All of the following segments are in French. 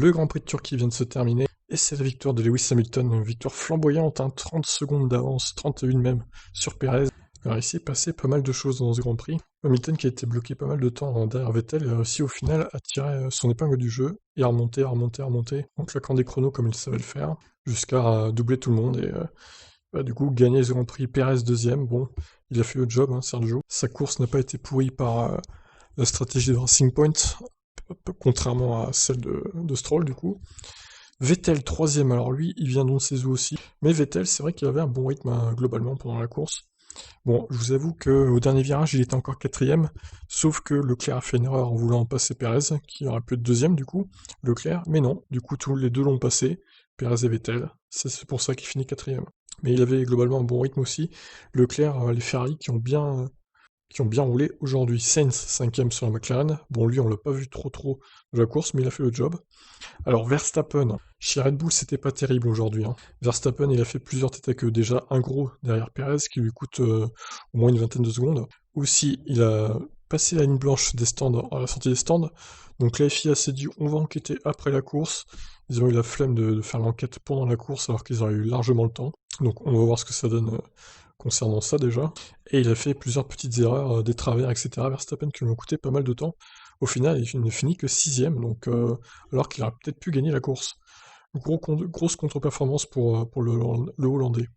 Le Grand Prix de Turquie vient de se terminer, et c'est la victoire de Lewis Hamilton, une victoire flamboyante, 30 secondes d'avance, 31 même, sur Perez. Alors il s'est passé pas mal de choses dans ce Grand Prix. Hamilton qui a été bloqué pas mal de temps derrière Vettel, a réussi au final à tirer son épingle du jeu, et à remonter, en claquant des chronos comme il savait le faire, jusqu'à doubler tout le monde, et du coup gagner ce Grand Prix. Perez deuxième, bon, il a fait le job, hein, Sergio. Sa course n'a pas été pourrie par la stratégie de Racing Point, contrairement à celle de Stroll du coup. Vettel troisième, alors lui, il vient d'Oncezu aussi, mais Vettel, c'est vrai qu'il avait un bon rythme globalement pendant la course. Bon, je vous avoue qu'au dernier virage, il était encore quatrième, sauf que Leclerc a fait une erreur en voulant passer Perez, qui aurait pu être deuxième du coup, Leclerc, mais non, du coup tous les deux l'ont passé, Perez et Vettel, c'est pour ça qu'il finit quatrième. Mais il avait globalement un bon rythme aussi. Leclerc, les Ferrari qui ont bien roulé aujourd'hui. Sainz, cinquième sur la McLaren. Bon, lui, on l'a pas vu trop de la course, mais il a fait le job. Alors, Verstappen, chez Red Bull, c'était pas terrible aujourd'hui, hein. Verstappen, il a fait plusieurs têtes à queue. Déjà, un gros derrière Perez, qui lui coûte au moins une vingtaine de secondes. Aussi, il a passé la ligne blanche des stands, à la sortie des stands. Donc la FIA s'est dit, on va enquêter après la course. Ils ont eu la flemme de faire l'enquête pendant la course, alors qu'ils auraient eu largement le temps. Donc on va voir ce que ça donne concernant ça déjà. Et il a fait plusieurs petites erreurs, des travers, etc. Verstappen qui lui ont coûté pas mal de temps. Au final, il ne finit que sixième, donc alors qu'il aurait peut-être pu gagner la course. Grosse contre-performance pour le Hollandais.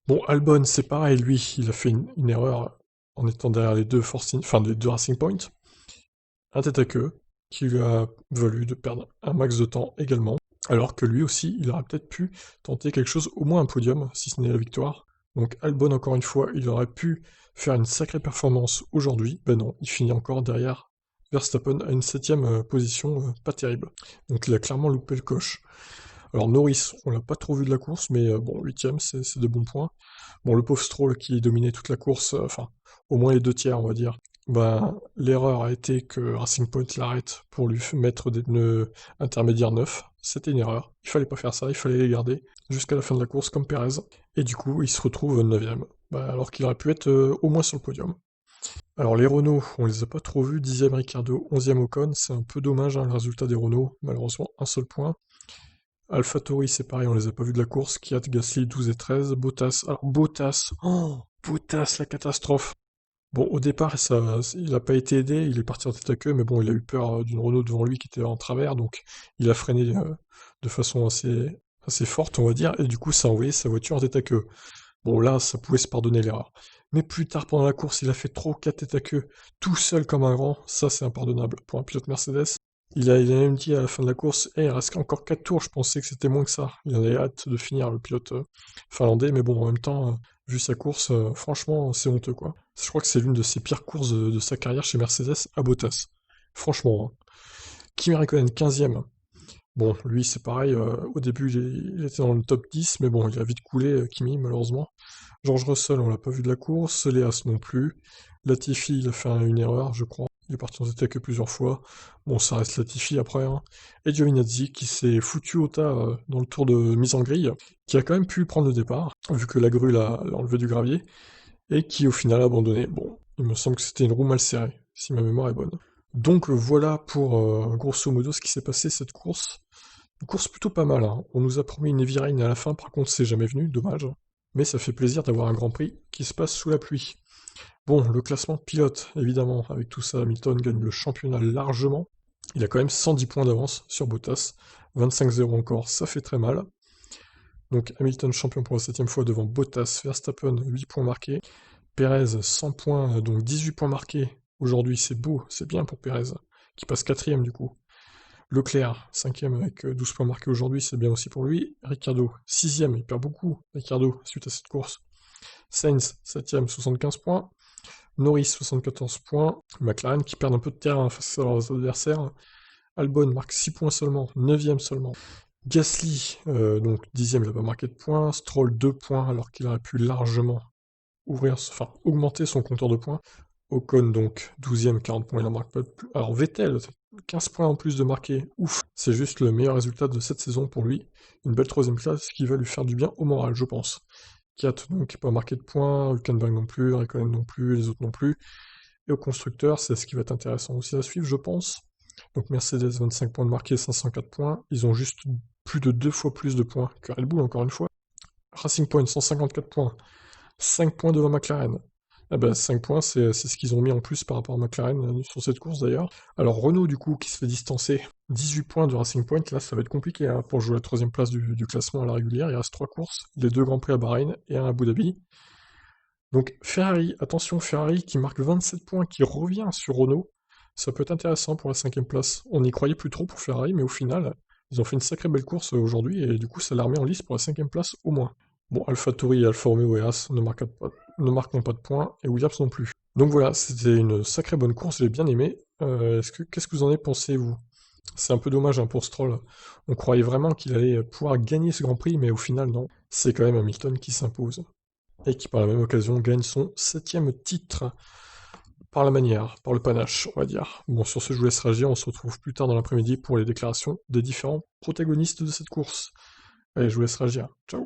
Bon, Albon, c'est pareil, lui, il a fait une erreur en étant derrière les deux les deux Racing Point. Un tête à queue, qui lui a valu de perdre un max de temps également. Alors que lui aussi, il aurait peut-être pu tenter quelque chose, au moins un podium, si ce n'est la victoire. Donc Albon, encore une fois, il aurait pu faire une sacrée performance aujourd'hui. Ben non, il finit encore derrière Verstappen à une septième position, pas terrible. Donc il a clairement loupé le coche. Alors Norris, on l'a pas trop vu de la course, mais bon, huitième, c'est de bons points. Bon, le pauvre Stroll qui dominait toute la course, enfin, au moins les deux tiers, on va dire. Ben, l'erreur a été que Racing Point l'arrête pour lui mettre des pneus intermédiaires neufs. C'était une erreur. Il fallait pas faire ça, il fallait les garder jusqu'à la fin de la course comme Perez. Et du coup, il se retrouve 9ème. Ben, alors qu'il aurait pu être au moins sur le podium. Alors les Renault, on les a pas trop vus. 10ème Ricciardo, 11ème Ocon. C'est un peu dommage hein, le résultat des Renault. Malheureusement, un seul point. AlphaTauri, c'est pareil, on les a pas vus de la course. Kiat, Gasly, 12 et 13. Bottas, alors Bottas, oh, Bottas, la catastrophe. Bon, au départ, il n'a pas été aidé, il est parti en tête à queue, mais bon, il a eu peur d'une Renault devant lui qui était en travers, donc il a freiné de façon assez forte, on va dire, et du coup, ça a envoyé sa voiture en tête à queue. Bon, là, ça pouvait se pardonner l'erreur. Mais plus tard pendant la course, il a fait trop 4 têtes à queue, tout seul comme un grand, ça c'est impardonnable pour un pilote Mercedes. Il a même dit à la fin de la course, il reste encore 4 tours, je pensais que c'était moins que ça. Il avait hâte de finir, le pilote finlandais, mais bon, en même temps, vu sa course, franchement, c'est honteux, quoi. Je crois que c'est l'une de ses pires courses de sa carrière chez Mercedes à Bottas. Franchement, hein. Kimi Raikkonen, 15ème. Bon, lui, c'est pareil, au début, il était dans le top 10, mais bon, il a vite coulé, Kimi, malheureusement. George Russell, on l'a pas vu de la course, Léas non plus. Latifi, il a fait une erreur, je crois. Il est parti en tête que plusieurs fois. Bon, ça reste Latifi après, hein. Et Giovinazzi, qui s'est foutu au tas dans le tour de mise en grille, qui a quand même pu prendre le départ, vu que la grue l'a enlevé du gravier, et qui au final a abandonné. Bon, il me semble que c'était une roue mal serrée, si ma mémoire est bonne. Donc voilà pour grosso modo ce qui s'est passé cette course. Une course plutôt pas mal, hein. On nous a promis une Heavy Rain à la fin, par contre c'est jamais venu, dommage. Mais ça fait plaisir d'avoir un Grand Prix qui se passe sous la pluie. Bon, le classement pilote, évidemment, avec tout ça, Hamilton gagne le championnat largement. Il a quand même 110 points d'avance sur Bottas, 25-0 encore, ça fait très mal. Donc Hamilton champion pour la 7ème fois devant Bottas, Verstappen 8 points marqués, Perez 100 points, donc 18 points marqués. Aujourd'hui c'est beau, c'est bien pour Perez, qui passe 4ème du coup. Leclerc, 5ème avec 12 points marqués aujourd'hui, c'est bien aussi pour lui. Ricciardo, 6ème, il perd beaucoup, Ricciardo, suite à cette course. Sainz, 7ème, 75 points. Norris, 74 points. McLaren qui perd un peu de terrain face à leurs adversaires. Albon marque 6 points seulement, 9ème seulement. Gasly, donc 10ème, il n'a pas marqué de points. Stroll, 2 points, alors qu'il aurait pu largement augmenter son compteur de points. Ocon, donc 12ème, 40 points, il n'en marque pas de plus. Alors Vettel, 15 points en plus de marqué, ouf, c'est juste le meilleur résultat de cette saison pour lui. Une belle 3ème place qui va lui faire du bien au moral, je pense. Kiat, donc, qui n'a pas marqué de points, Hülkenberg non plus, Raikkonen non plus, les autres non plus. Et au constructeur, c'est ce qui va être intéressant aussi à suivre, je pense. Donc Mercedes 25 points de marqué, 504 points. Ils ont juste plus de 2 fois plus de points que Red Bull, encore une fois. Racing Point 154 points, 5 points devant McLaren. Ah bah 5 points, c'est ce qu'ils ont mis en plus par rapport à McLaren sur cette course d'ailleurs. Alors Renault du coup qui se fait distancer, 18 points de Racing Point, là ça va être compliqué hein, pour jouer la 3ème place du classement à la régulière. Il reste 3 courses, les 2 Grands Prix à Bahreïn et un à Abu Dhabi. Donc Ferrari, attention Ferrari qui marque 27 points, qui revient sur Renault. Ça peut être intéressant pour la 5ème place. On n'y croyait plus trop pour Ferrari, mais au final, ils ont fait une sacrée belle course aujourd'hui, et du coup ça l'a remis en lice pour la 5ème place au moins. Bon, AlphaTauri et Alfa Romeo et Haas ne marqueront pas de points, et Williams non plus. Donc voilà, c'était une sacrée bonne course, j'ai bien aimé. Qu'est-ce que vous en avez pensé, vous? C'est un peu dommage hein, pour Stroll. On croyait vraiment qu'il allait pouvoir gagner ce Grand Prix, mais au final, non. C'est quand même Hamilton qui s'impose. Et qui, par la même occasion, gagne son 7ème titre. Par la manière, par le panache, on va dire. Bon, sur ce, je vous laisse réagir. On se retrouve plus tard dans l'après-midi pour les déclarations des différents protagonistes de cette course. Allez, je vous laisse réagir. Ciao!